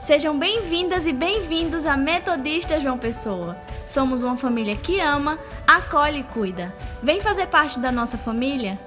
Sejam bem-vindas e bem-vindos à Metodista João Pessoa. Somos uma família que ama, acolhe e cuida. Vem fazer parte da nossa família?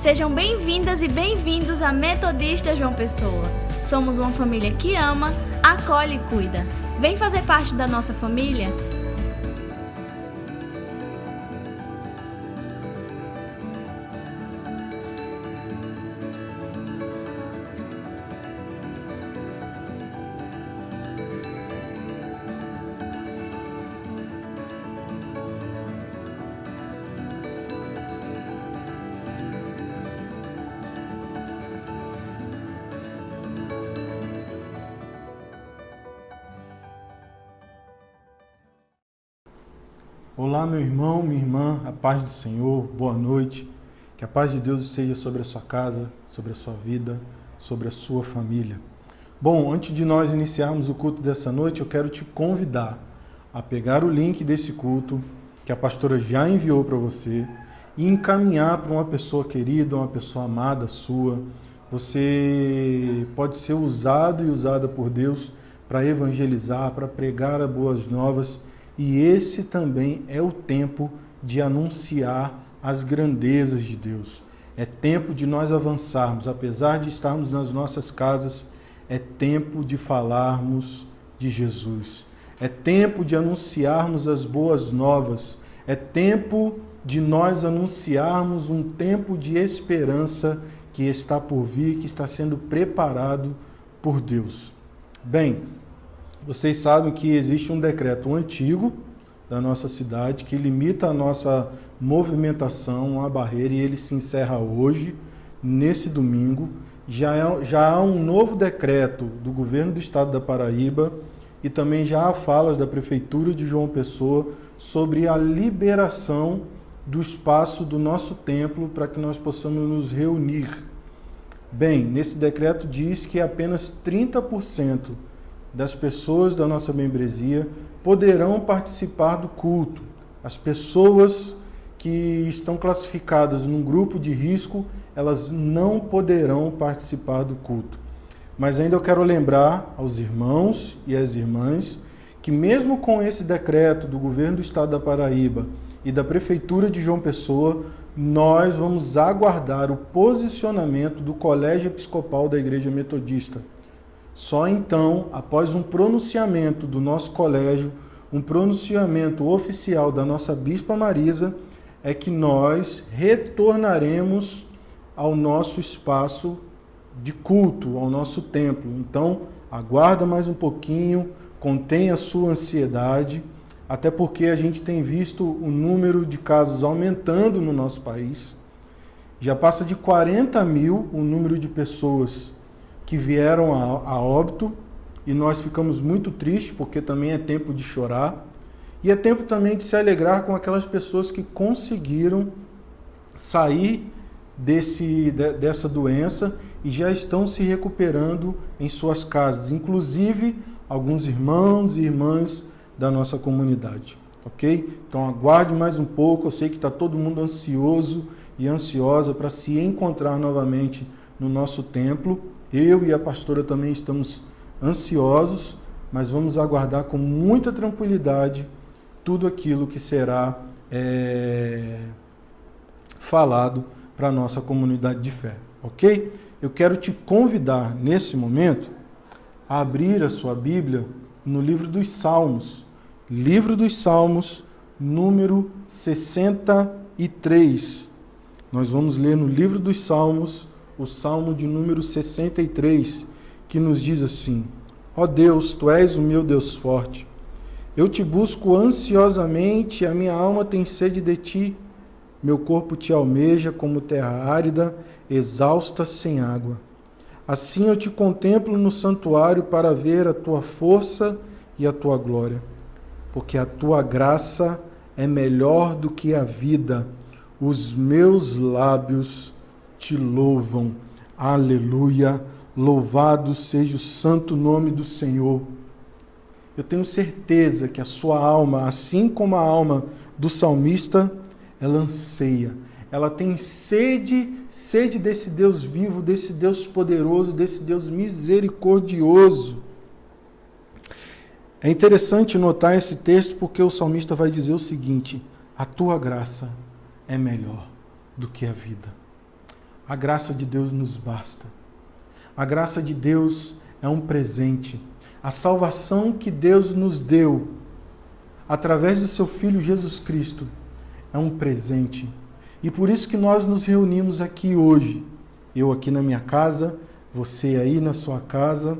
Sejam bem-vindas e bem-vindos à Metodista João Pessoa. Somos uma família que ama, acolhe e cuida. Vem fazer parte da nossa família? Olá, meu irmão, minha irmã, a paz do Senhor, boa noite. Que a paz de Deus esteja sobre a sua casa, sobre a sua vida, sobre a sua família. Bom, antes de nós iniciarmos o culto dessa noite, eu quero te convidar a pegar o link desse culto que a pastora já enviou para você e encaminhar para uma pessoa querida, uma pessoa amada sua. Você pode ser usado e usada por Deus para evangelizar, para pregar as boas novas, e esse também é o tempo de anunciar as grandezas de Deus. É tempo de nós avançarmos, apesar de estarmos nas nossas casas, é tempo de falarmos de Jesus. É tempo de anunciarmos as boas novas. É tempo de nós anunciarmos um tempo de esperança que está por vir, que está sendo preparado por Deus. Bem, vocês sabem que existe um decreto antigo da nossa cidade que limita a nossa movimentação, uma barreira, e ele se encerra hoje, nesse domingo. Já há um novo decreto do governo do estado da Paraíba e também já há falas da prefeitura de João Pessoa sobre a liberação do espaço do nosso templo para que nós possamos nos reunir. Bem, nesse decreto diz que apenas 30% das pessoas da nossa membresia poderão participar do culto. As pessoas que estão classificadas num grupo de risco, elas não poderão participar do culto. Mas ainda eu quero lembrar aos irmãos e às irmãs que mesmo com esse decreto do governo do estado da Paraíba e da prefeitura de João Pessoa, nós vamos aguardar o posicionamento do Colégio Episcopal da Igreja Metodista. Só então, após um pronunciamento do nosso colégio, um pronunciamento oficial da nossa Bispa Marisa, é que nós retornaremos ao nosso espaço de culto, ao nosso templo. Então, aguarda mais um pouquinho, contém a sua ansiedade, até porque a gente tem visto o número de casos aumentando no nosso país. Já passa de 40 mil o número de pessoas que vieram a óbito, e nós ficamos muito tristes, porque também é tempo de chorar, e é tempo também de se alegrar com aquelas pessoas que conseguiram sair dessa doença e já estão se recuperando em suas casas, inclusive alguns irmãos e irmãs da nossa comunidade, ok? Então aguarde mais um pouco, eu sei que está todo mundo ansioso e ansiosa para se encontrar novamente no nosso templo. Eu e a pastora também estamos ansiosos, mas vamos aguardar com muita tranquilidade tudo aquilo que será falado para a nossa comunidade de fé, ok? Eu quero te convidar, nesse momento, a abrir a sua Bíblia no livro dos Salmos, número 63. Nós vamos ler no livro dos Salmos, o Salmo de número 63, que nos diz assim: Ó Deus, Tu és o meu Deus forte. Eu te busco ansiosamente, a minha alma tem sede de Ti. Meu corpo Te almeja como terra árida, exausta sem água. Assim eu Te contemplo no santuário para ver a Tua força e a Tua glória. Porque a Tua graça é melhor do que a vida. Os meus lábios Te louvam. Aleluia. Louvado seja o santo nome do Senhor. Eu tenho certeza que a sua alma, assim como a alma do salmista, ela anseia. Ela tem sede desse Deus vivo, desse Deus poderoso, desse Deus misericordioso. É interessante notar esse texto porque o salmista vai dizer o seguinte: a tua graça é melhor do que a vida. A graça de Deus nos basta. A graça de Deus é um presente. A salvação que Deus nos deu através do seu Filho Jesus Cristo é um presente. E por isso que nós nos reunimos aqui hoje. Eu aqui na minha casa, você aí na sua casa.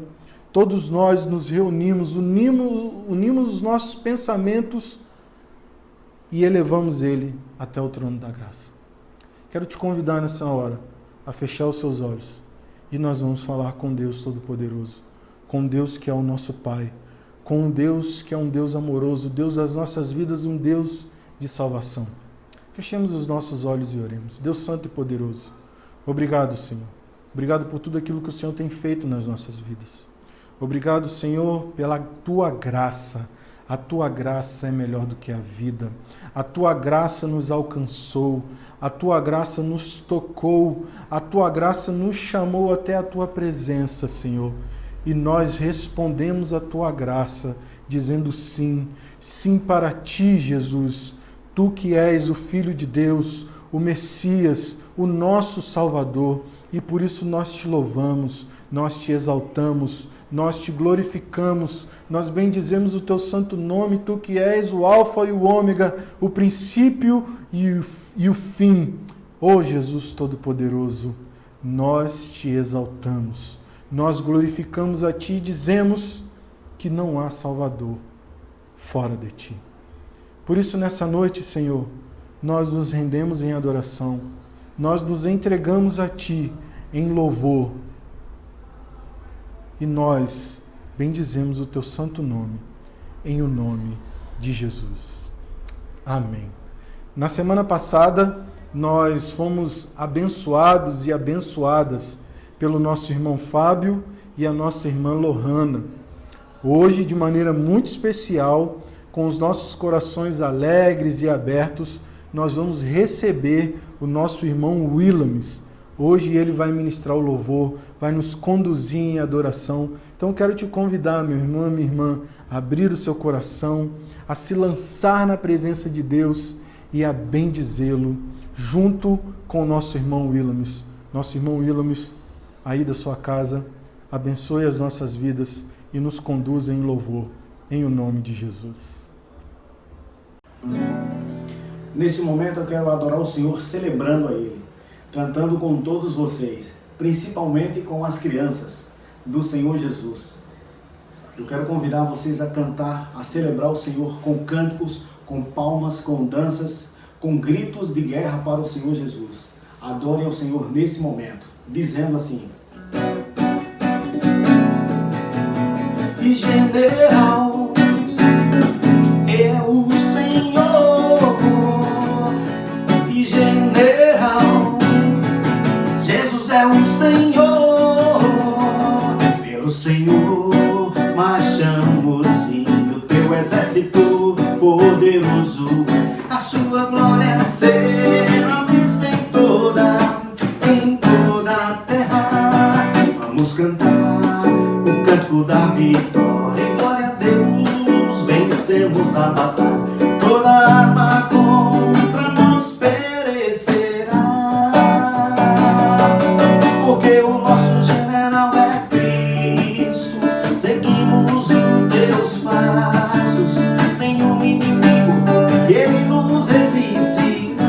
Todos nós nos reunimos, unimos os nossos pensamentos e elevamos ele até o trono da graça. Quero te convidar nessa hora a fechar os seus olhos e nós vamos falar com Deus Todo-Poderoso, com Deus que é o nosso Pai, com Deus que é um Deus amoroso, Deus das nossas vidas, um Deus de salvação. Fechemos os nossos olhos e oremos. Deus Santo e Poderoso, obrigado, Senhor. Obrigado por tudo aquilo que o Senhor tem feito nas nossas vidas. Obrigado, Senhor, pela Tua graça. A Tua graça é melhor do que a vida. A Tua graça nos alcançou. A Tua graça nos tocou. A Tua graça nos chamou até a Tua presença, Senhor. E nós respondemos a Tua graça, dizendo sim. Sim para Ti, Jesus. Tu que és o Filho de Deus, o Messias, o nosso Salvador, e por isso nós te louvamos, nós te exaltamos, nós te glorificamos, nós bendizemos o teu santo nome, tu que és o Alfa e o Ômega, o princípio e o fim. Ó Jesus Todo-Poderoso, nós te exaltamos, nós glorificamos a ti e dizemos que não há Salvador fora de ti. Por isso, nessa noite, Senhor, nós nos rendemos em adoração, nós nos entregamos a Ti em louvor e nós bendizemos o Teu santo nome, em o nome de Jesus. Amém. Na semana passada, nós fomos abençoados e abençoadas pelo nosso irmão Fábio e a nossa irmã Lohana. Hoje, de maneira muito especial, com os nossos corações alegres e abertos, nós vamos receber o nosso irmão Willames. Hoje ele vai ministrar o louvor, vai nos conduzir em adoração. Então quero te convidar, meu irmão, minha irmã, a abrir o seu coração, a se lançar na presença de Deus e a bendizê-lo, junto com o nosso irmão Willames. Nosso irmão Willames, aí da sua casa, abençoe as nossas vidas e nos conduza em louvor, em o nome de Jesus. Nesse momento eu quero adorar o Senhor celebrando a Ele, cantando com todos vocês, principalmente com as crianças do Senhor Jesus. Eu quero convidar vocês a cantar, a celebrar o Senhor com cânticos, com palmas, com danças, com gritos de guerra para o Senhor Jesus. Adorem ao Senhor nesse momento, dizendo assim: E general é o Senhor, e general, Jesus é o Senhor, pelo Senhor marchamos sim, o teu exército poderoso, a sua glória será vista em toda a terra. Vamos cantar o cântico da vitória, e glória a Deus, vencemos a batalha, toda arma contra nós perecerá, porque o nosso general é Cristo, seguimos os teus passos, nenhum inimigo ele nos resistirá.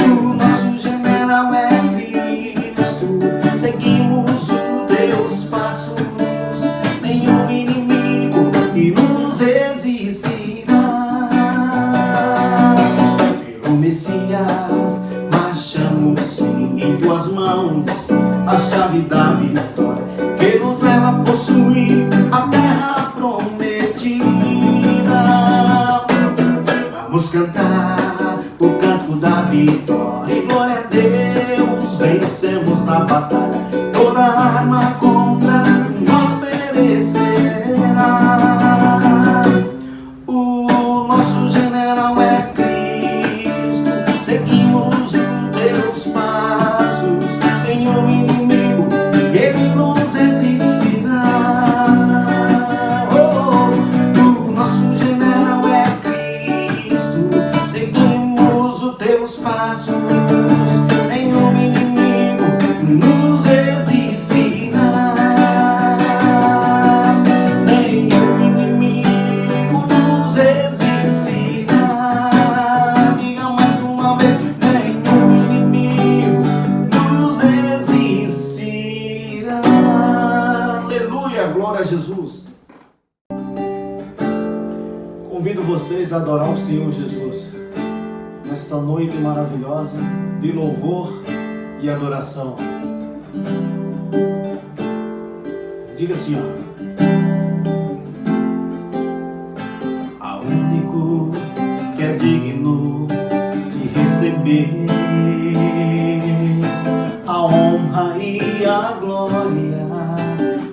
O nosso general é Cristo, seguimos os teus passos, nenhum inimigo que nos resistirá. Pelo Messias marchamos sim, em tuas mãos a chave da vitória, que nos leva a possuir a terra prometida. Vamos cantar o canto da vitória, e glória a Deus, vencemos a batalha, toda arma contra nós perecerá. O nosso general é Cristo, seguimos os teus passos, nenhum inimigo ele nos resistirá. O nosso general é Cristo, seguimos os teus passos, nenhum inimigo nos resistirá. Nenhum inimigo nos resistirá. Diga mais uma vez: nenhum inimigo nos resistirá. Aleluia, glória a Jesus. Convido vocês a adorar o Senhor Jesus nesta noite maravilhosa de louvor e adoração. Diga assim, ó: Ao único que é poder, a honra e a glória,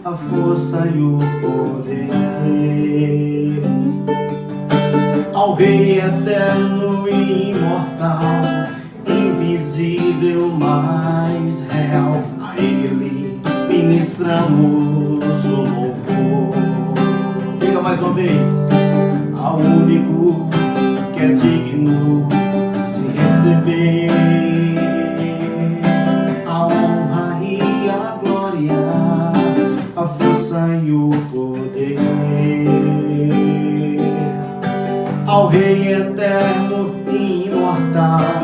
a força e o poder, ao Rei eterno e imortal, invisível, mas real, a Ele ministramos o louvor. Diga mais uma vez: ao único que é digno de receber a honra e a glória, a força e o poder, ao Rei eterno e imortal,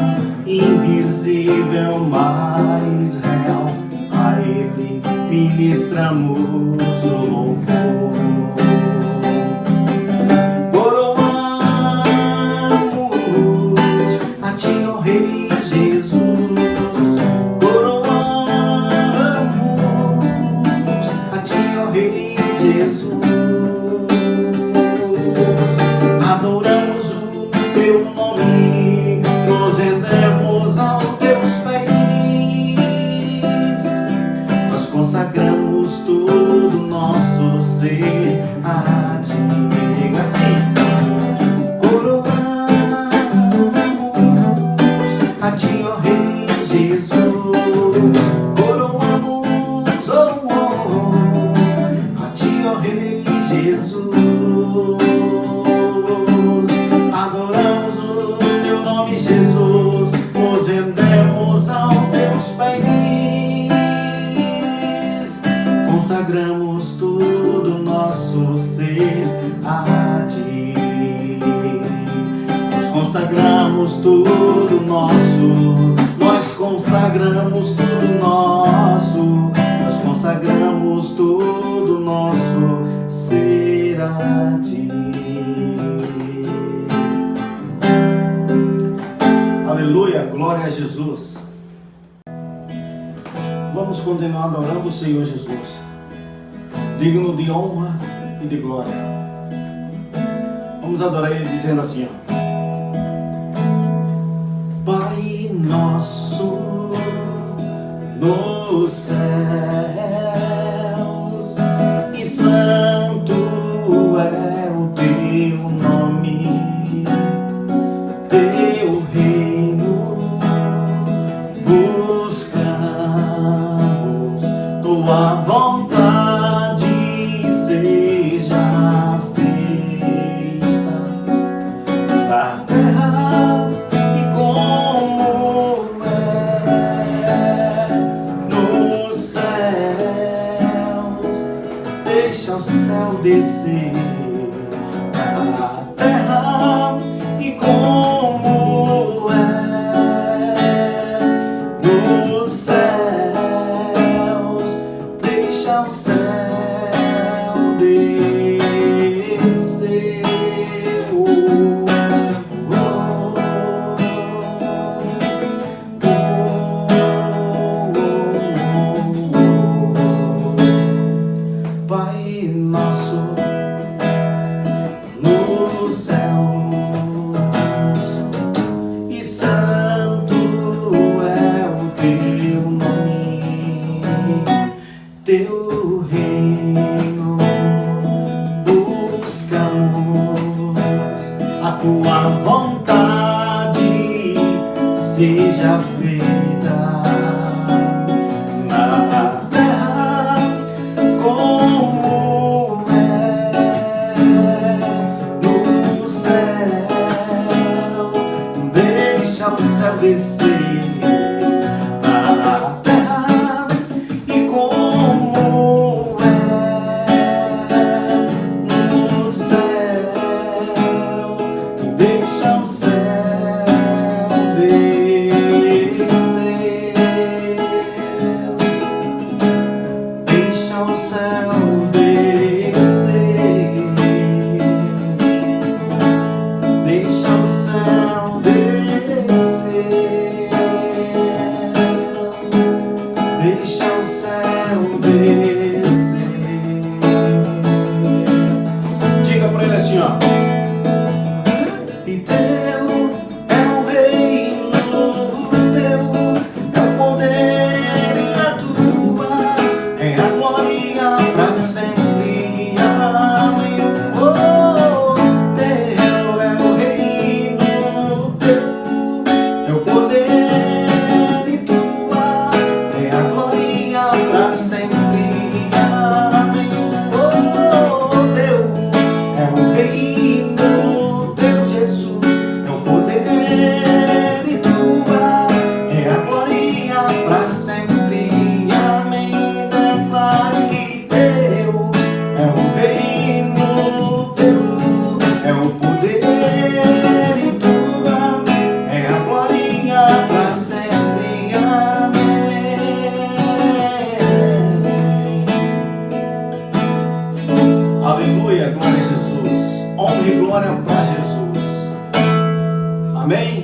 invisível, mas real, a Ele ministramos o louvor. Consagramos todo o nosso ser a Ti. Diga assim: coroamos a Ti, ó Rei Jesus. Coroamos, a Ti, ó Rei Jesus. Adoramos o Teu nome, Jesus. Nos rendemos aos Teus pés. Consagramos todo o nosso ser a Ti. Nós consagramos tudo nosso. Nós consagramos tudo nosso. Nós consagramos tudo nosso ser a Ti. Aleluia, glória a Jesus. Vamos continuar adorando o Senhor Jesus, digno de honra e de glória. Vamos adorar Ele dizendo assim, ó: Pai nosso nos céus, e santo é o Teu nome, Teu reino buscamos, Tua vontade seja feita na terra e como é nos céus. Deixa o céu descer na terra e como é nos céus. Deixa o céu descer. Pai nosso nos céus, e santo é o Teu nome, Teu reino buscamos, a Tua vontade seja feita na terra como é no céu. Deixa o céu descer na terra e como é no céu. Deixa o céu descer. Deixa o céu descer. Deixa o céu descer. Deixa o céu descer. Diga pra ele assim, ó: e Deus Amém?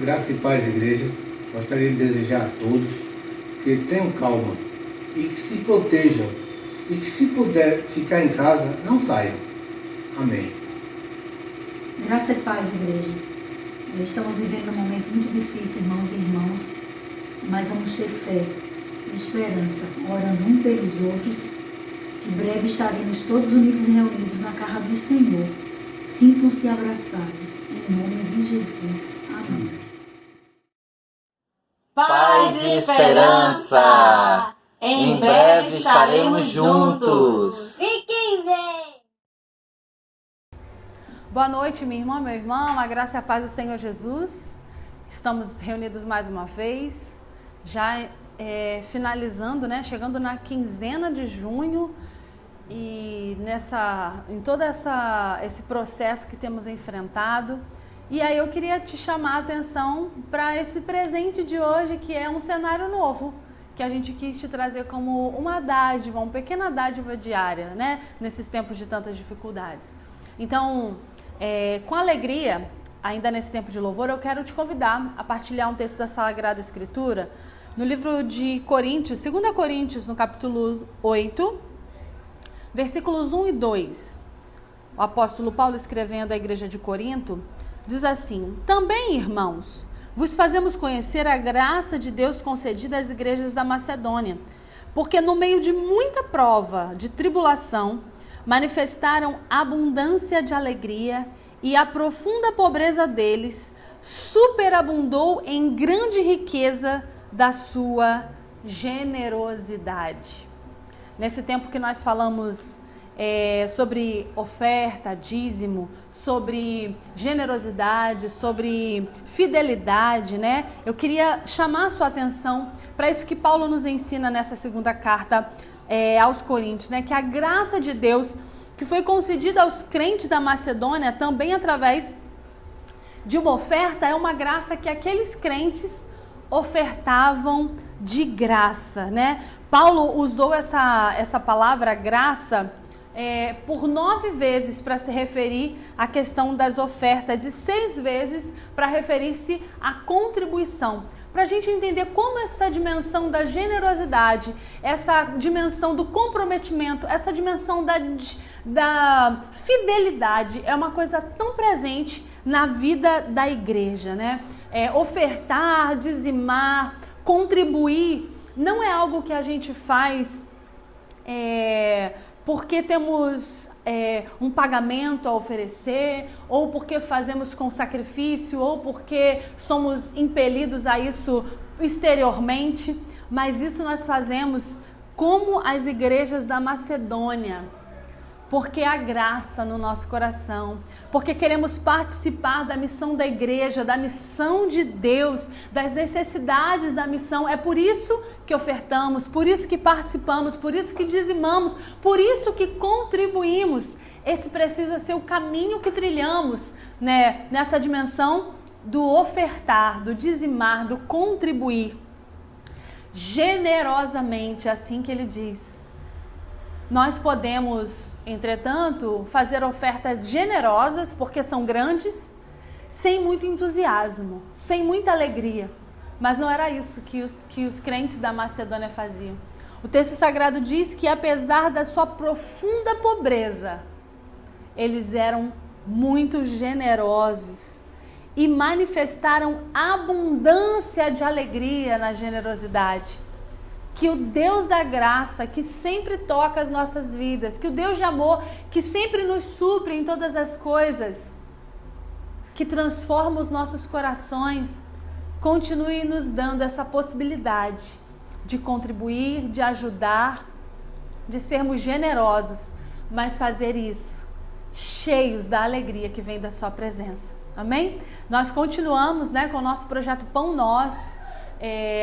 Graça e paz, igreja. Gostaria de desejar a todos que tenham calma e que se protejam e que, se puder ficar em casa, não saiam. Amém. Graça e paz, igreja. Estamos vivendo um momento muito difícil, irmãos e irmãs, mas vamos ter fé e esperança, orando um pelos outros, que breve estaremos todos unidos e reunidos na casa do Senhor. Sintam-se abraçados, em nome de Jesus. Amém. Paz e esperança! Em breve estaremos juntos! Fiquem bem! Boa noite, minha irmã, meu irmão, a graça e a paz do Senhor Jesus. Estamos reunidos mais uma vez, já finalizando, né? Chegando na quinzena de junho e em todo esse processo que temos enfrentado. E aí eu queria te chamar a atenção para esse presente de hoje, que é um cenário novo, que a gente quis te trazer como uma dádiva, uma pequena dádiva diária, né? Nesses tempos de tantas dificuldades. Então, com alegria, ainda nesse tempo de louvor, eu quero te convidar a partilhar um texto da Sagrada Escritura no livro de Coríntios, 2 Coríntios, no capítulo 8, versículos 1 e 2. O apóstolo Paulo, escrevendo à igreja de Corinto, diz assim: também, irmãos, vos fazemos conhecer a graça de Deus concedida às igrejas da Macedônia, porque no meio de muita prova, de tribulação, manifestaram abundância de alegria, e a profunda pobreza deles superabundou em grande riqueza da sua generosidade. Nesse tempo que nós falamos sobre oferta, dízimo, sobre generosidade, sobre fidelidade, né? Eu queria chamar a sua atenção para isso que Paulo nos ensina nessa segunda carta aos Coríntios, né? Que a graça de Deus que foi concedida aos crentes da Macedônia também através de uma oferta é uma graça que aqueles crentes ofertavam de graça, né? Paulo usou essa palavra graça por 9 vezes para se referir à questão das ofertas e 6 vezes para referir-se à contribuição. Para a gente entender como essa dimensão da generosidade, essa dimensão do comprometimento, essa dimensão da fidelidade é uma coisa tão presente na vida da igreja, né? Ofertar, dizimar, contribuir não é algo que a gente faz porque temos um pagamento a oferecer, ou porque fazemos com sacrifício, ou porque somos impelidos a isso exteriormente, mas isso nós fazemos como as igrejas da Macedônia, porque há graça no nosso coração, porque queremos participar da missão da igreja, da missão de Deus, das necessidades da missão. É por isso que ofertamos, por isso que participamos, por isso que dizimamos, por isso que contribuímos. Esse precisa ser o caminho que trilhamos, né? Nessa dimensão do ofertar, do dizimar, do contribuir. Generosamente, assim que ele diz. Nós podemos, entretanto, fazer ofertas generosas, porque são grandes, sem muito entusiasmo, sem muita alegria. Mas não era isso que os crentes da Macedônia faziam. O texto sagrado diz que, apesar da sua profunda pobreza, eles eram muito generosos e manifestaram abundância de alegria na generosidade. Que o Deus da graça, que sempre toca as nossas vidas, que o Deus de amor, que sempre nos supre em todas as coisas, que transforma os nossos corações, continue nos dando essa possibilidade de contribuir, de ajudar, de sermos generosos, mas fazer isso cheios da alegria que vem da sua presença. Amém? Nós continuamos, né, com o nosso projeto Pão Nosso.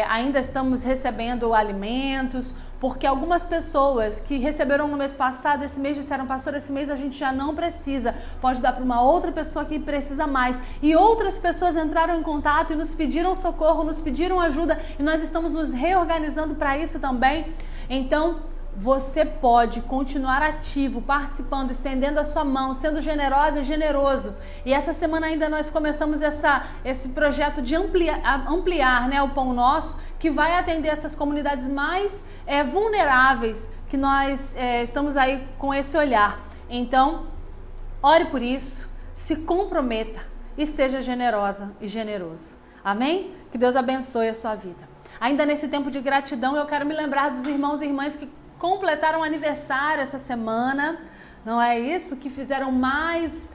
Ainda estamos recebendo alimentos, porque algumas pessoas que receberam no mês passado, esse mês disseram: pastor, esse mês a gente já não precisa, pode dar para uma outra pessoa que precisa mais. E outras pessoas entraram em contato e nos pediram socorro, nos pediram ajuda, e nós estamos nos reorganizando para isso também. Então, você pode continuar ativo, participando, estendendo a sua mão, sendo generosa e generoso. E essa semana ainda nós começamos esse projeto de ampliar, né, o Pão Nosso, que vai atender essas comunidades mais vulneráveis, que nós estamos aí com esse olhar. Então, ore por isso, se comprometa e seja generosa e generoso. Amém? Que Deus abençoe a sua vida. Ainda nesse tempo de gratidão, eu quero me lembrar dos irmãos e irmãs que completaram aniversário essa semana, não é isso? Que deram mais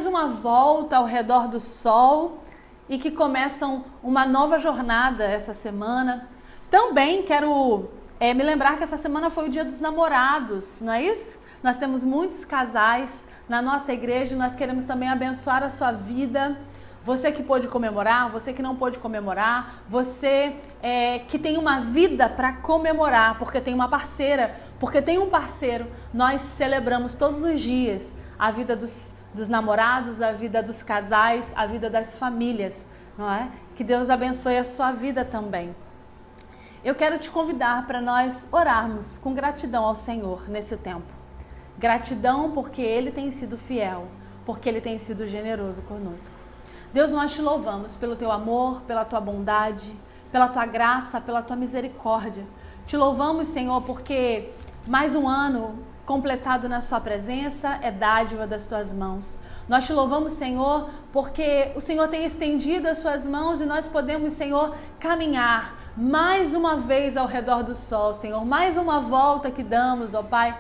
uma volta ao redor do sol e que começam uma nova jornada essa semana. Também quero me lembrar que essa semana foi o Dia dos Namorados, não é isso? Nós temos muitos casais na nossa igreja e nós queremos também abençoar a sua vida. Você que pôde comemorar, você que não pôde comemorar, você que tem uma vida para comemorar, porque tem uma parceira, porque tem um parceiro, nós celebramos todos os dias a vida dos namorados, a vida dos casais, a vida das famílias, não é? Que Deus abençoe a sua vida também. Eu quero te convidar para nós orarmos com gratidão ao Senhor nesse tempo. Gratidão porque Ele tem sido fiel, porque Ele tem sido generoso conosco. Deus, nós te louvamos pelo teu amor, pela tua bondade, pela tua graça, pela tua misericórdia. Te louvamos, Senhor, porque mais um ano completado na sua presença é dádiva das tuas mãos. Nós te louvamos, Senhor, porque o Senhor tem estendido as suas mãos e nós podemos, Senhor, caminhar mais uma vez ao redor do sol, Senhor, mais uma volta que damos, ó Pai.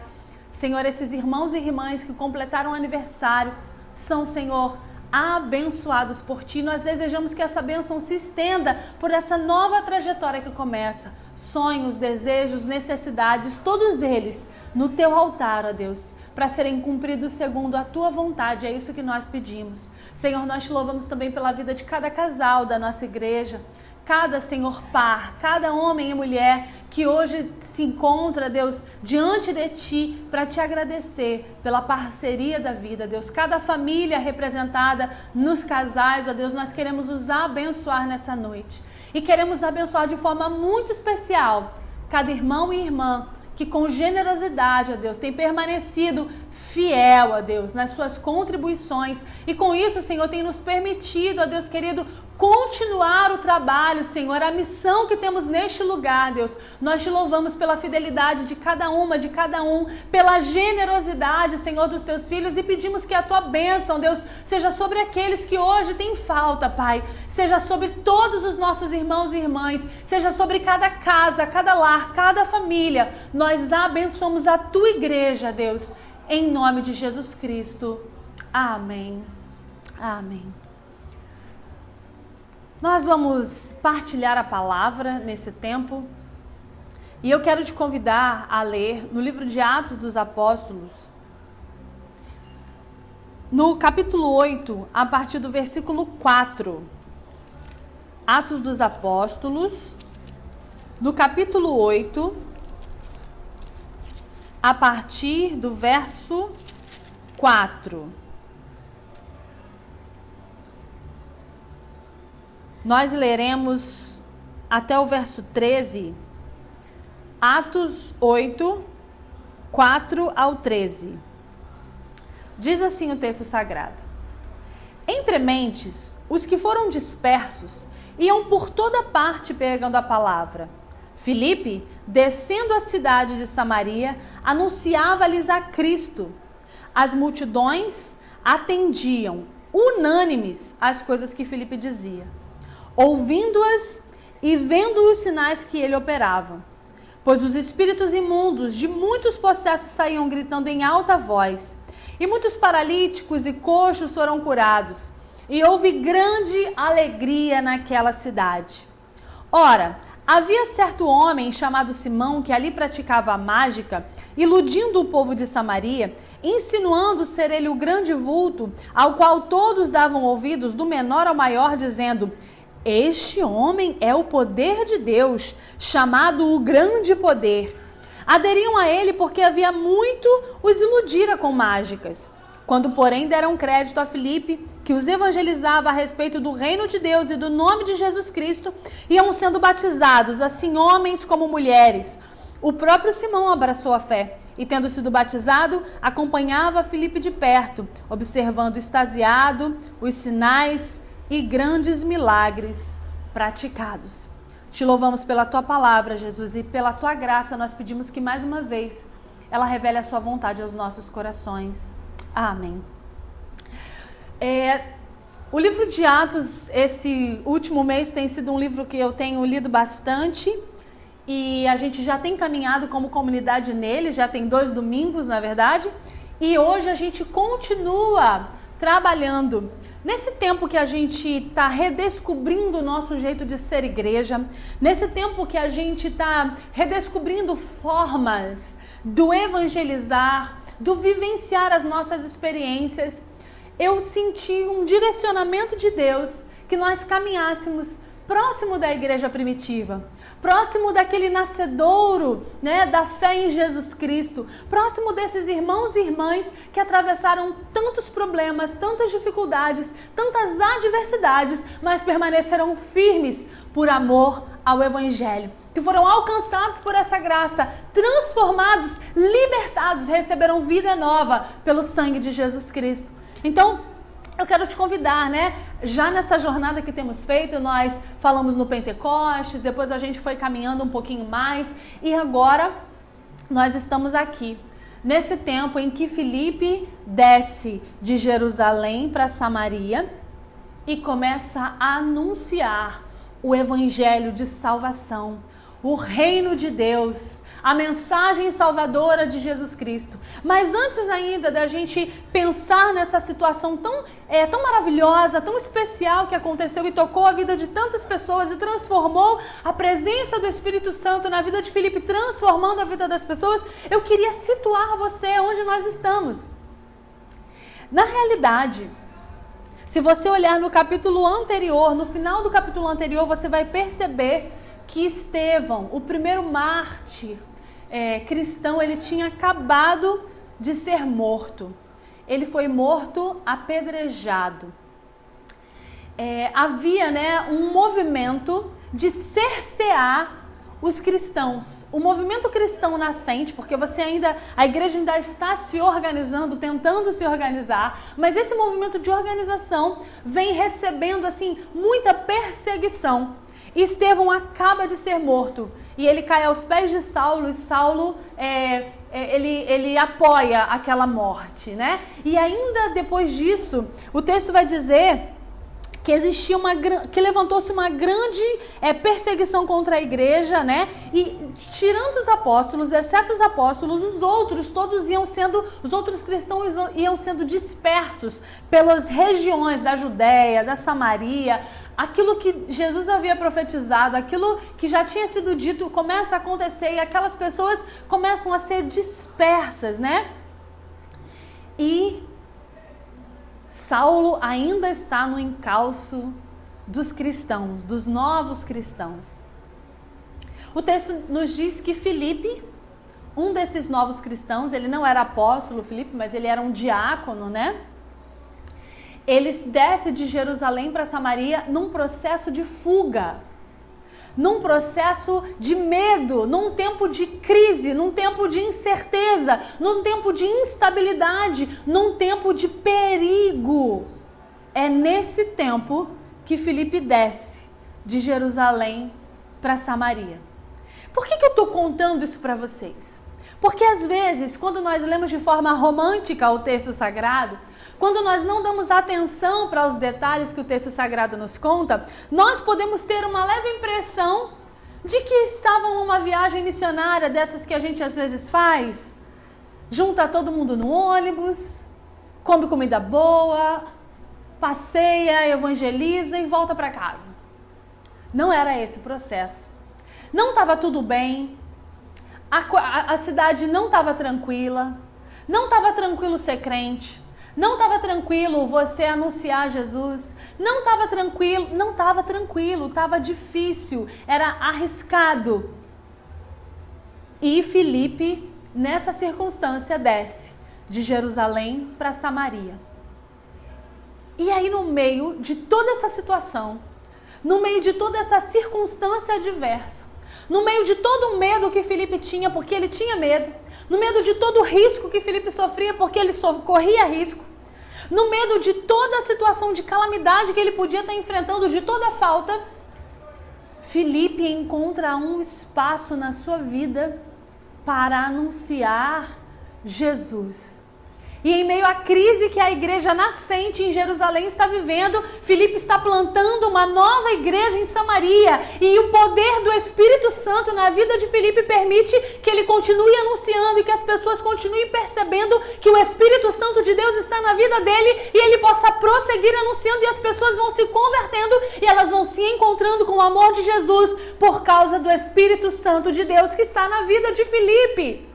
Senhor, esses irmãos e irmãs que completaram o aniversário são, Senhor, abençoados por Ti. Nós desejamos que essa bênção se estenda por essa nova trajetória que começa. Sonhos, desejos, necessidades, todos eles no Teu altar, ó Deus, para serem cumpridos segundo a Tua vontade. É isso que nós pedimos. Senhor, nós Te louvamos também pela vida de cada casal da nossa igreja, cada, Senhor, par, cada homem e mulher que hoje se encontra, Deus, diante de Ti para Te agradecer pela parceria da vida, Deus. Cada família representada nos casais, ó Deus, nós queremos os abençoar nessa noite. E queremos abençoar de forma muito especial cada irmão e irmã que com generosidade, ó Deus, tem permanecido fiel, ó Deus, nas suas contribuições. E com isso, Senhor, tem nos permitido, ó Deus querido, continuar o trabalho, Senhor, a missão que temos neste lugar, Deus. Nós Te louvamos pela fidelidade de cada uma, de cada um, pela generosidade, Senhor, dos Teus filhos, e pedimos que a Tua bênção, Deus, seja sobre aqueles que hoje têm falta, Pai, seja sobre todos os nossos irmãos e irmãs, seja sobre cada casa, cada lar, cada família. Nós abençoamos a Tua igreja, Deus, em nome de Jesus Cristo. Amém. Amém. Nós vamos partilhar a palavra nesse tempo e eu quero te convidar a ler no livro de Atos dos Apóstolos, no capítulo 8, a partir do versículo 4. Atos dos Apóstolos, no capítulo 8, a partir do verso 4. Nós leremos até o verso 13, Atos 8, 4 ao 13. Diz assim o texto sagrado: Entre mentes, os que foram dispersos iam por toda parte pregando a palavra. Filipe, descendo a cidade de Samaria, anunciava-lhes a Cristo. As multidões atendiam, unânimes, às coisas que Filipe dizia, ouvindo-as e vendo os sinais que ele operava. Pois os espíritos imundos de muitos possessos saíam gritando em alta voz, e muitos paralíticos e coxos foram curados, e houve grande alegria naquela cidade. Ora, havia certo homem chamado Simão que ali praticava a mágica, iludindo o povo de Samaria, insinuando ser ele o grande vulto, ao qual todos davam ouvidos, do menor ao maior, dizendo: Este homem é o poder de Deus, chamado o grande poder. Aderiam a ele porque havia muito os iludira com mágicas. Quando, porém, deram crédito a Filipe, que os evangelizava a respeito do reino de Deus e do nome de Jesus Cristo, iam sendo batizados, assim homens como mulheres. O próprio Simão abraçou a fé e, tendo sido batizado, acompanhava Filipe de perto, observando extasiado os sinais e grandes milagres praticados. Te louvamos pela tua palavra, Jesus, e pela tua graça nós pedimos que mais uma vez ela revele a sua vontade aos nossos corações. Amém. O livro de Atos, esse último mês, tem sido um livro que eu tenho lido bastante e a gente já tem caminhado como comunidade nele, já tem 2 domingos, na verdade, e hoje a gente continua trabalhando. Nesse tempo que a gente está redescobrindo o nosso jeito de ser igreja, nesse tempo que a gente está redescobrindo formas do evangelizar, do vivenciar as nossas experiências, eu senti um direcionamento de Deus que nós caminhássemos próximo da igreja primitiva, próximo daquele nascedouro, né, da fé em Jesus Cristo, próximo desses irmãos e irmãs que atravessaram tantos problemas, tantas dificuldades, tantas adversidades, mas permaneceram firmes por amor ao Evangelho, que foram alcançados por essa graça, transformados, libertados, receberam vida nova pelo sangue de Jesus Cristo. Então, eu quero te convidar, né? Já nessa jornada que temos feito, nós falamos no Pentecostes, depois a gente foi caminhando um pouquinho mais e agora nós estamos aqui, nesse tempo em que Filipe desce de Jerusalém para Samaria e começa a anunciar o evangelho de salvação, o reino de Deus, a mensagem salvadora de Jesus Cristo. Mas antes ainda da gente pensar nessa situação tão maravilhosa, tão especial que aconteceu e tocou a vida de tantas pessoas e transformou a presença do Espírito Santo na vida de Filipe, transformando a vida das pessoas, eu queria situar você onde nós estamos. Na realidade, se você olhar no capítulo anterior, no final do capítulo anterior, você vai perceber que Estevão, o primeiro mártir cristão, ele tinha acabado de ser morto. Ele foi morto apedrejado. Havia, né, um movimento de cercear os cristãos. O movimento cristão nascente, porque a igreja ainda está se organizando, tentando se organizar, mas esse movimento de organização vem recebendo assim muita perseguição. Estevão acaba de ser morto e ele cai aos pés de Saulo e Saulo ele apoia aquela morte, né? E ainda depois disso, o texto vai dizer que existia que levantou-se uma grande perseguição contra a igreja, né? E tirando os apóstolos, exceto os apóstolos, os outros cristãos iam sendo dispersos pelas regiões da Judéia, da Samaria. Aquilo que Jesus havia profetizado, aquilo que já tinha sido dito começa a acontecer e aquelas pessoas começam a ser dispersas, né? E Saulo ainda está no encalço dos cristãos, dos novos cristãos. O texto nos diz que Filipe, um desses novos cristãos, ele não era apóstolo, Filipe, mas ele era um diácono, né? Ele desce de Jerusalém para Samaria num processo de fuga, num processo de medo, num tempo de crise, num tempo de incerteza, num tempo de instabilidade, num tempo de perigo. É nesse tempo que Filipe desce de Jerusalém para Samaria. Por que eu estou contando isso para vocês? Porque às vezes, quando nós lemos de forma romântica o texto sagrado, quando nós não damos atenção para os detalhes que o texto sagrado nos conta, nós podemos ter uma leve impressão de que estavam numa viagem missionária dessas que a gente às vezes faz, junta todo mundo no ônibus, come comida boa, passeia, evangeliza e volta para casa. Não era esse o processo. Não estava tudo bem, a cidade não estava tranquila, não estava tranquilo ser crente, não estava tranquilo você anunciar Jesus, não estava tranquilo, estava difícil, era arriscado. E Filipe, nessa circunstância, desce de Jerusalém para Samaria. E aí, no meio de toda essa situação, no meio de toda essa circunstância adversa, no meio de todo o medo que Filipe tinha, porque ele tinha medo, no meio de todo o risco que Filipe sofria, porque ele corria risco, no meio de toda a situação de calamidade que ele podia estar enfrentando, de toda a falta, Filipe encontra um espaço na sua vida para anunciar Jesus. E em meio à crise que a igreja nascente em Jerusalém está vivendo, Filipe está plantando uma nova igreja em Samaria. E o poder do Espírito Santo na vida de Filipe permite que ele continue anunciando e que as pessoas continuem percebendo que o Espírito Santo de Deus está na vida dele e ele possa prosseguir anunciando e as pessoas vão se convertendo e elas vão se encontrando com o amor de Jesus por causa do Espírito Santo de Deus que está na vida de Filipe.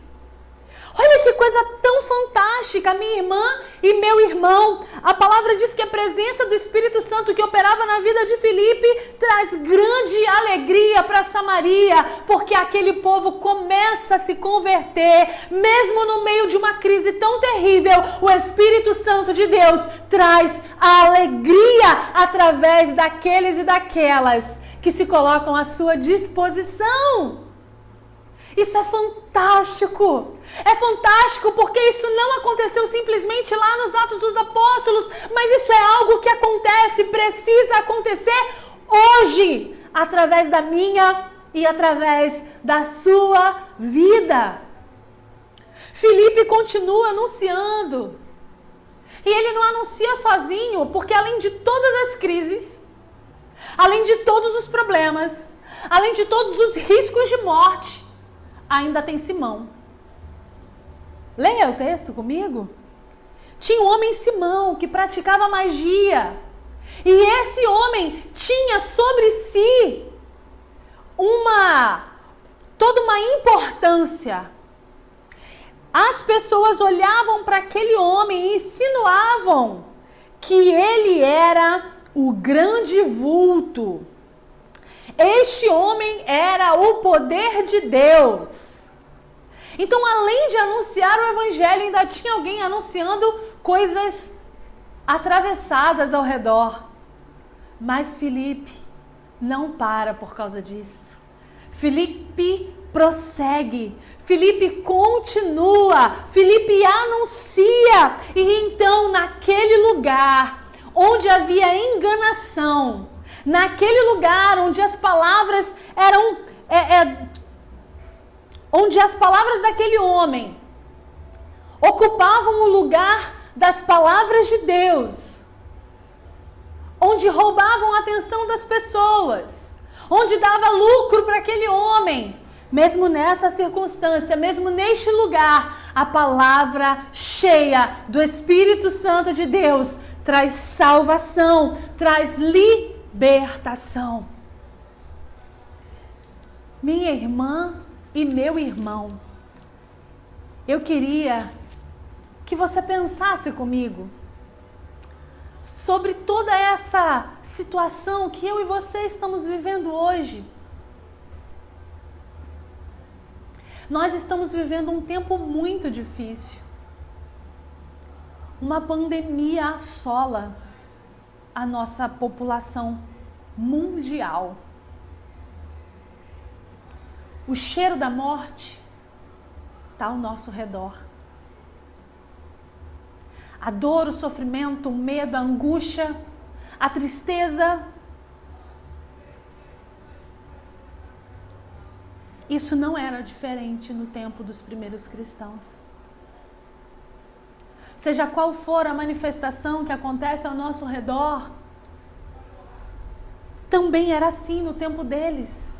Olha que coisa tão fantástica, minha irmã e meu irmão. A palavra diz que a presença do Espírito Santo que operava na vida de Filipe traz grande alegria para Samaria, porque aquele povo começa a se converter, mesmo no meio de uma crise tão terrível. O Espírito Santo de Deus traz a alegria através daqueles e daquelas que se colocam à sua disposição. Isso é fantástico. É fantástico porque isso não aconteceu simplesmente lá nos Atos dos Apóstolos, mas isso é algo que acontece, precisa acontecer hoje, através da minha e através da sua vida. Filipe continua anunciando. E ele não anuncia sozinho, porque além de todas as crises, além de todos os problemas, além de todos os riscos de morte, ainda tem Simão. Leia o texto comigo. Tinha um homem Simão que praticava magia. E esse homem tinha sobre si toda uma importância. As pessoas olhavam para aquele homem e insinuavam que ele era o grande vulto. Este homem era o poder de Deus. Então, além de anunciar o evangelho, ainda tinha alguém anunciando coisas atravessadas ao redor. Mas Filipe não para por causa disso. Filipe prossegue. Filipe continua. Filipe anuncia. E então, naquele lugar onde havia enganação, naquele lugar onde as palavras eram... onde as palavras daquele homem ocupavam o lugar das palavras de Deus, onde roubavam a atenção das pessoas, onde dava lucro para aquele homem, mesmo nessa circunstância, mesmo neste lugar, a palavra cheia do Espírito Santo de Deus traz salvação, traz libertação. Minha irmã e meu irmão, eu queria que você pensasse comigo sobre toda essa situação que eu e você estamos vivendo hoje. Nós estamos vivendo um tempo muito difícil. Uma pandemia assola a nossa população mundial. O cheiro da morte está ao nosso redor. A dor, o sofrimento, o medo, a angústia, a tristeza. Isso não era diferente no tempo dos primeiros cristãos. Seja qual for a manifestação que acontece ao nosso redor, também era assim no tempo deles.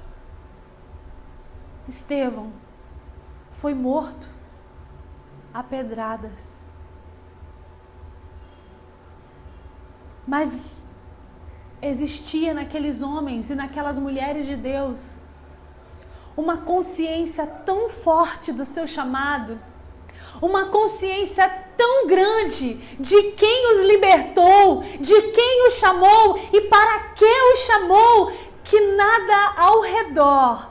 Estevão foi morto a pedradas. Mas existia naqueles homens e naquelas mulheres de Deus uma consciência tão forte do seu chamado, uma consciência tão grande de quem os libertou, de quem os chamou e para que os chamou, que nada ao redor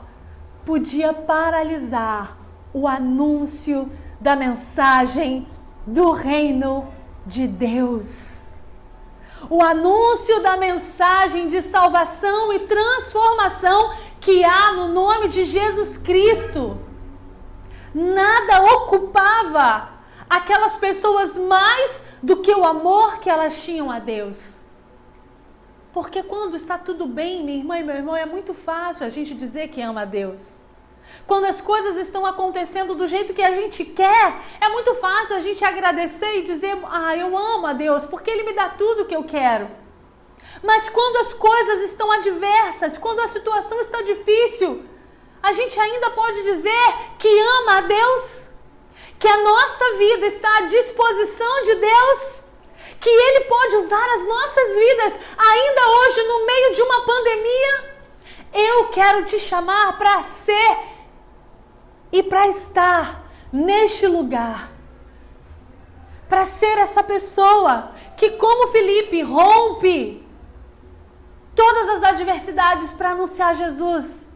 podia paralisar o anúncio da mensagem do reino de Deus. O anúncio da mensagem de salvação e transformação que há no nome de Jesus Cristo. Nada ocupava aquelas pessoas mais do que o amor que elas tinham a Deus. Porque quando está tudo bem, minha irmã e meu irmão, é muito fácil a gente dizer que ama a Deus. Quando as coisas estão acontecendo do jeito que a gente quer, é muito fácil a gente agradecer e dizer, eu amo a Deus, porque Ele me dá tudo o que eu quero. Mas quando as coisas estão adversas, quando a situação está difícil, a gente ainda pode dizer que ama a Deus, que a nossa vida está à disposição de Deus, que Ele pode usar as nossas vidas, ainda hoje no meio de uma pandemia. Eu quero te chamar para ser e para estar neste lugar, para ser essa pessoa que, como Filipe, rompe todas as adversidades para anunciar Jesus,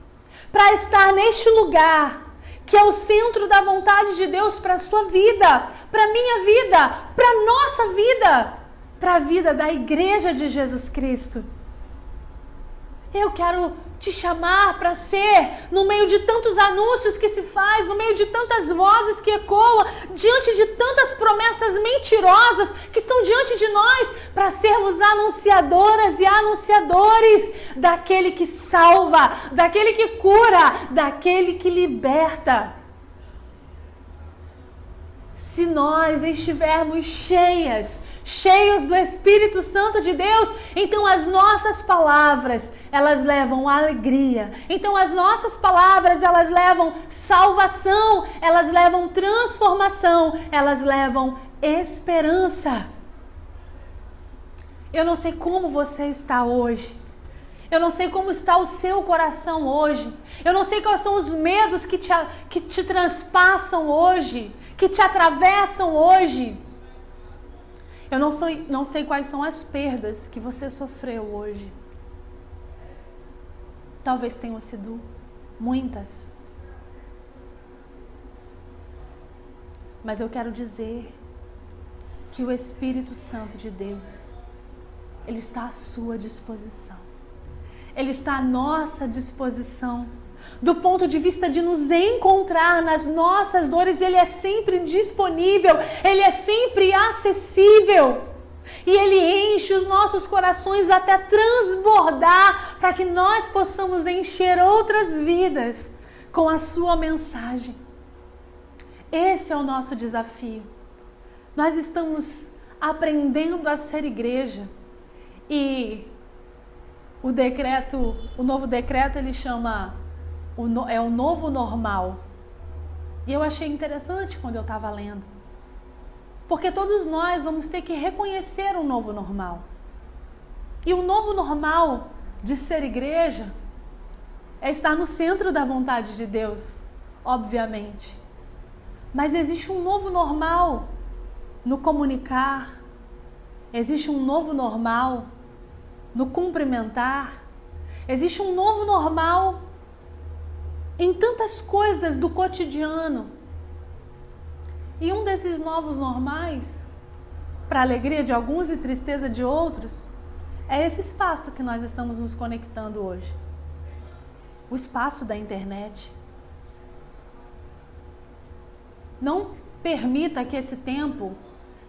para estar neste lugar que é o centro da vontade de Deus para a sua vida, para a minha vida, para a nossa vida, para a vida da Igreja de Jesus Cristo. Eu quero te chamar para ser, no meio de tantos anúncios que se faz, no meio de tantas vozes que ecoam, diante de tantas promessas mentirosas que estão diante de nós, para sermos anunciadoras e anunciadores daquele que salva, daquele que cura, daquele que liberta. Se nós estivermos cheios do Espírito Santo de Deus, então as nossas palavras, elas levam alegria. Então as nossas palavras, elas levam salvação, elas levam transformação, elas levam esperança. Eu não sei como você está hoje. Eu não sei como está o seu coração hoje. Eu não sei quais são os medos que te transpassam hoje, que te atravessam hoje. Eu não sei quais são as perdas que você sofreu hoje. Talvez tenham sido muitas. Mas eu quero dizer que o Espírito Santo de Deus, Ele está à sua disposição. Ele está à nossa disposição. Do ponto de vista de nos encontrar nas nossas dores, Ele é sempre disponível, Ele é sempre acessível. E Ele enche os nossos corações até transbordar, para que nós possamos encher outras vidas com a sua mensagem. Esse é o nosso desafio. Nós estamos aprendendo a ser igreja. E o novo decreto, ele chama... é o novo normal. E eu achei interessante quando eu estava lendo. Porque todos nós vamos ter que reconhecer um novo normal. E o novo normal de ser igreja é estar no centro da vontade de Deus, obviamente. Mas existe um novo normal no comunicar. Existe um novo normal no cumprimentar. Existe um novo normal em tantas coisas do cotidiano. E um desses novos normais, para alegria de alguns e tristeza de outros, é esse espaço que nós estamos nos conectando hoje. O espaço da internet. Não permita que esse tempo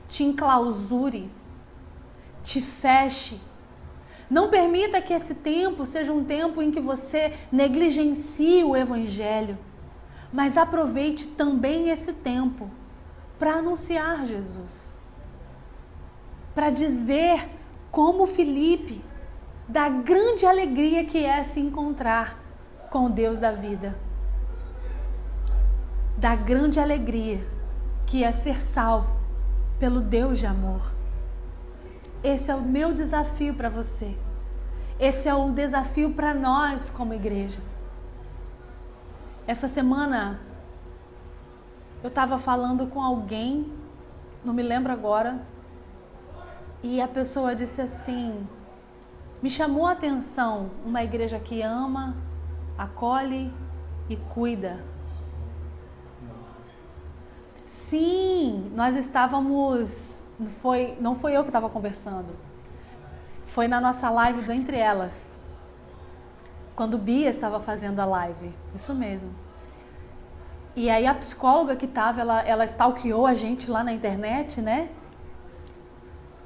te enclausure, te feche. Não permita que esse tempo seja um tempo em que você negligencie o Evangelho, mas aproveite também esse tempo para anunciar Jesus, para dizer, como Filipe, da grande alegria que é se encontrar com o Deus da vida, da grande alegria que é ser salvo pelo Deus de amor. Esse é o meu desafio para você. Esse é um desafio para nós como igreja. Essa semana eu estava falando com alguém, não me lembro agora, e a pessoa disse assim, me chamou a atenção uma igreja que ama, acolhe e cuida. Sim, nós estávamos... Não foi eu que estava conversando. Foi na nossa live do Entre Elas. quando Bia estava fazendo a live, isso mesmo. E aí a psicóloga que estava, ela stalkeou a gente lá na internet, né?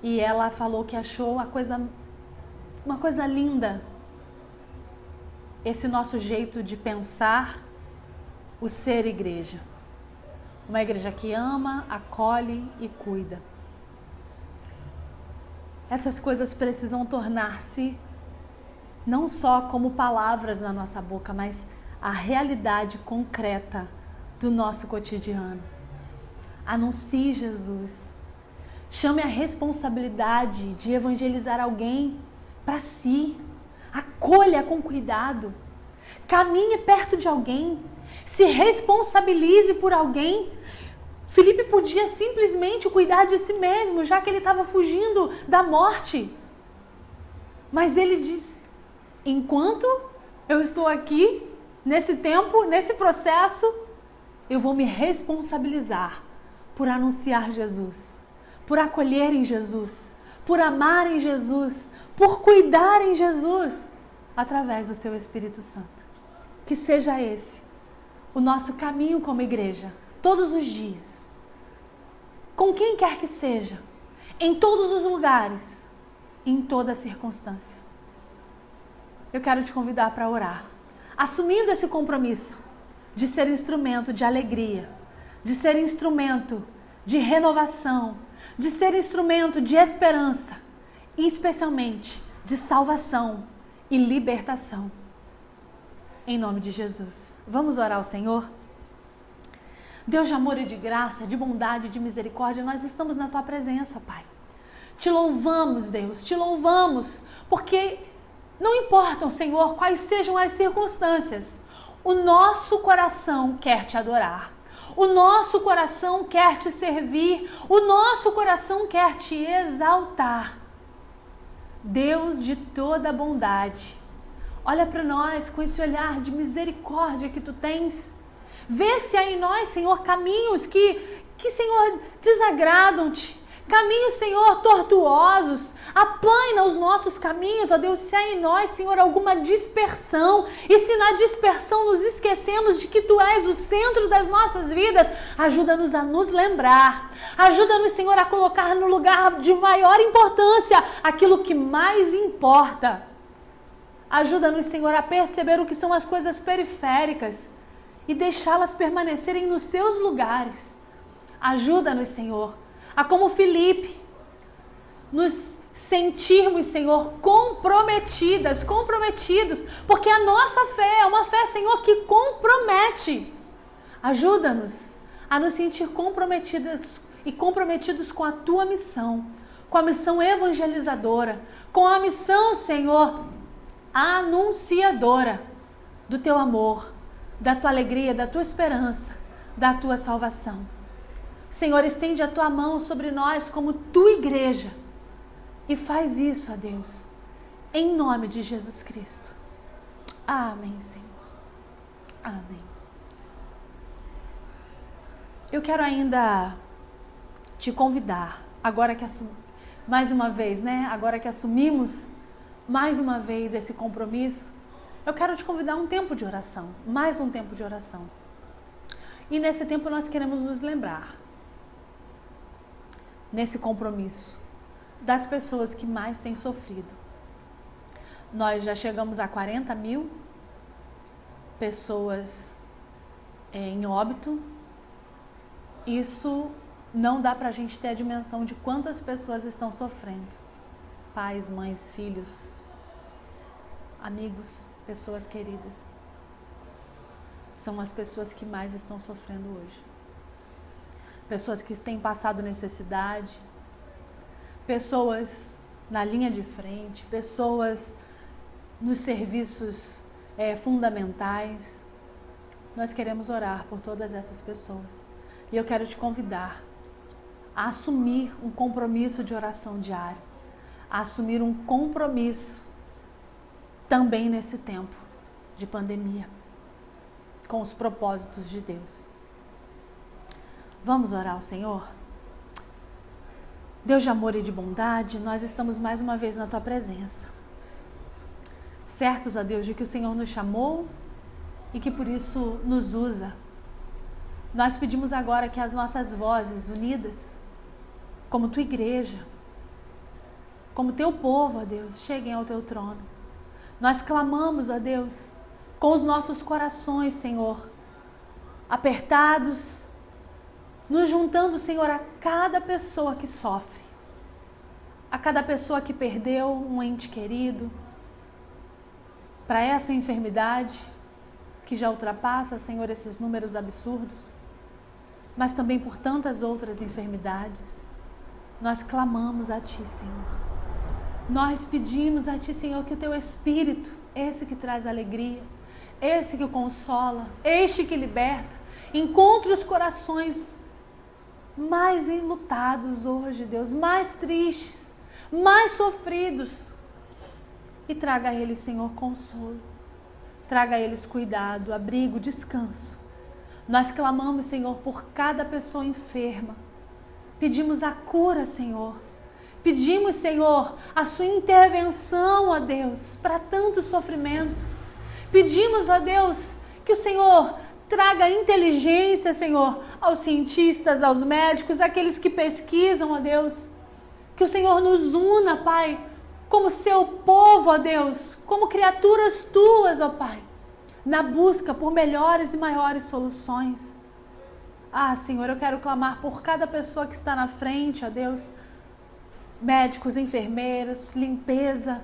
E ela falou que achou uma coisa linda, esse nosso jeito de pensar o ser igreja. Uma igreja que ama, acolhe e cuida. Essas coisas precisam tornar-se não só como palavras na nossa boca, mas a realidade concreta do nosso cotidiano. Anuncie Jesus. Chame a responsabilidade de evangelizar alguém para si. Acolha com cuidado. Caminhe perto de alguém. Se responsabilize por alguém. Filipe podia simplesmente cuidar de si mesmo, já que ele estava fugindo da morte. Mas ele diz: enquanto eu estou aqui, nesse tempo, nesse processo, eu vou me responsabilizar por anunciar Jesus, por acolher em Jesus, por amar em Jesus, por cuidar em Jesus, através do seu Espírito Santo. Que seja esse o nosso caminho como igreja, todos os dias, com quem quer que seja, em todos os lugares, em toda circunstância. Eu quero te convidar para orar, assumindo esse compromisso de ser instrumento de alegria, de ser instrumento de renovação, de ser instrumento de esperança e especialmente de salvação e libertação. Em nome de Jesus. Vamos orar ao Senhor? Deus de amor e de graça, de bondade e de misericórdia, nós estamos na Tua presença, Pai. Te louvamos, Deus, te louvamos, porque não importam, Senhor, quais sejam as circunstâncias, o nosso coração quer Te adorar. O nosso coração quer Te servir, o nosso coração quer Te exaltar. Deus de toda bondade, olha para nós com esse olhar de misericórdia que Tu tens. Vê se há em nós, Senhor, caminhos que Senhor, desagradam-Te. Caminhos, Senhor, tortuosos. Aplana os nossos caminhos, ó Deus, se há em nós, Senhor, alguma dispersão. E se na dispersão nos esquecemos de que Tu és o centro das nossas vidas, ajuda-nos a nos lembrar. Ajuda-nos, Senhor, a colocar no lugar de maior importância aquilo que mais importa. Ajuda-nos, Senhor, a perceber o que são as coisas periféricas e deixá-las permanecerem nos seus lugares. Ajuda-nos, Senhor, a como Filipe, nos sentirmos, Senhor, comprometidos, porque a nossa fé é uma fé, Senhor, que compromete. Ajuda-nos a nos sentir comprometidos com a Tua missão, com a missão evangelizadora, com a missão, Senhor, anunciadora do Teu amor, da Tua alegria, da Tua esperança, da Tua salvação. Senhor, estende a Tua mão sobre nós como Tua igreja e faz isso, ó Deus, em nome de Jesus Cristo. Amém, Senhor. Amém. Eu quero ainda te convidar, agora que mais uma vez, né? Agora que assumimos mais uma vez esse compromisso, eu quero te convidar a um tempo de oração, mais um tempo de oração. E nesse tempo nós queremos nos lembrar, nesse compromisso, das pessoas que mais têm sofrido. Nós já chegamos a 40 mil pessoas em óbito. Isso não dá pra gente ter a dimensão de quantas pessoas estão sofrendo. Pais, mães, filhos, amigos, pessoas queridas. São as pessoas que mais estão sofrendo hoje. Pessoas que têm passado necessidade, pessoas na linha de frente, pessoas nos serviços fundamentais. Nós queremos orar por todas essas pessoas. E eu quero te convidar a assumir um compromisso de oração diário, a assumir um compromisso também nesse tempo de pandemia, com os propósitos de Deus. Vamos orar ao Senhor? Deus de amor e de bondade, nós estamos mais uma vez na Tua presença. certos, ó Deus, de que o Senhor nos chamou e que por isso nos usa. Nós pedimos agora que as nossas vozes unidas, como tua igreja, como teu povo, ó Deus, cheguem ao teu trono. Nós clamamos, ó Deus, com os nossos corações, Senhor, apertados, nos juntando, Senhor, a cada pessoa que sofre, a cada pessoa que perdeu um ente querido, para essa enfermidade que já ultrapassa, Senhor, esses números absurdos, mas também por tantas outras enfermidades. Nós clamamos a Ti, Senhor. Nós pedimos a Ti, Senhor, que o Teu Espírito, esse que traz alegria, esse que consola, este que liberta, encontre os corações mais enlutados hoje, Deus, mais tristes, mais sofridos, e traga a eles, Senhor, consolo. Traga a eles cuidado, abrigo, descanso. Nós clamamos, Senhor, por cada pessoa enferma. Pedimos a cura, Senhor. Pedimos, Senhor, a sua intervenção, ó Deus, para tanto sofrimento. Pedimos, ó Deus, que o Senhor traga inteligência, Senhor, aos cientistas, aos médicos, aqueles que pesquisam, ó Deus. Que o Senhor nos una, Pai, como seu povo, ó Deus, como criaturas tuas, ó Pai, na busca por melhores e maiores soluções. Ah, Senhor, eu quero clamar por cada pessoa que está na frente, ó Deus, médicos, enfermeiras, limpeza,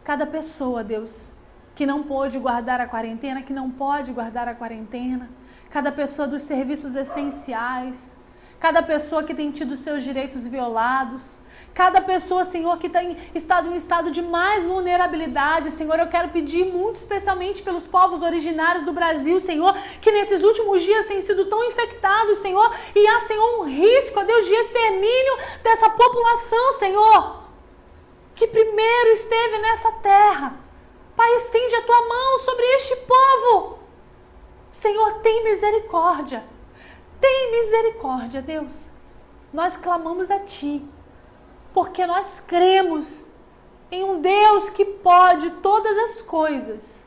cada pessoa, Deus, que não pôde guardar a quarentena, que não pode guardar a quarentena, cada pessoa dos serviços essenciais, cada pessoa que tem tido seus direitos violados, cada pessoa, Senhor, que tem estado em estado de mais vulnerabilidade, Senhor, eu quero pedir muito especialmente pelos povos originários do Brasil, Senhor, que nesses últimos dias têm sido tão infectados, Senhor, e há, Senhor, um risco, ó Deus, de extermínio dessa população, Senhor, que primeiro esteve nessa terra. Pai, estende a tua mão sobre este povo. Senhor, tem misericórdia. Tem misericórdia, Deus. Nós clamamos a Ti, porque nós cremos em um Deus que pode todas as coisas.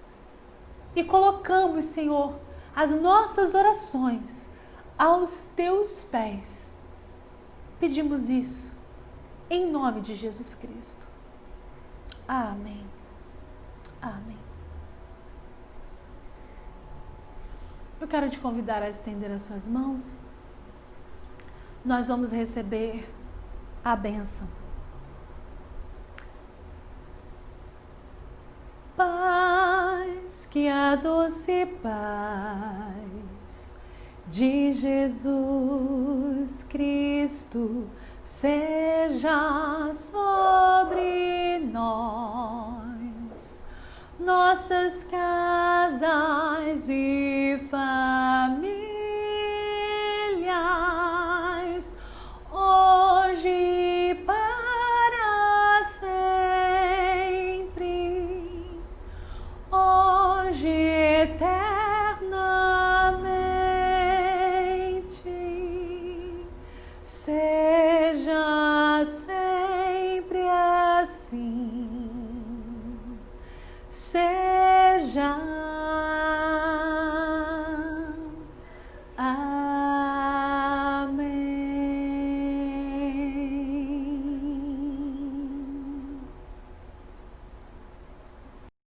E colocamos, Senhor, as nossas orações aos Teus pés. Pedimos isso em nome de Jesus Cristo. Amém. Amém. Eu quero te convidar a estender as suas mãos. Nós vamos receber a bênção. Paz, que a doce paz de Jesus Cristo seja sobre nós, nossas casas e famílias.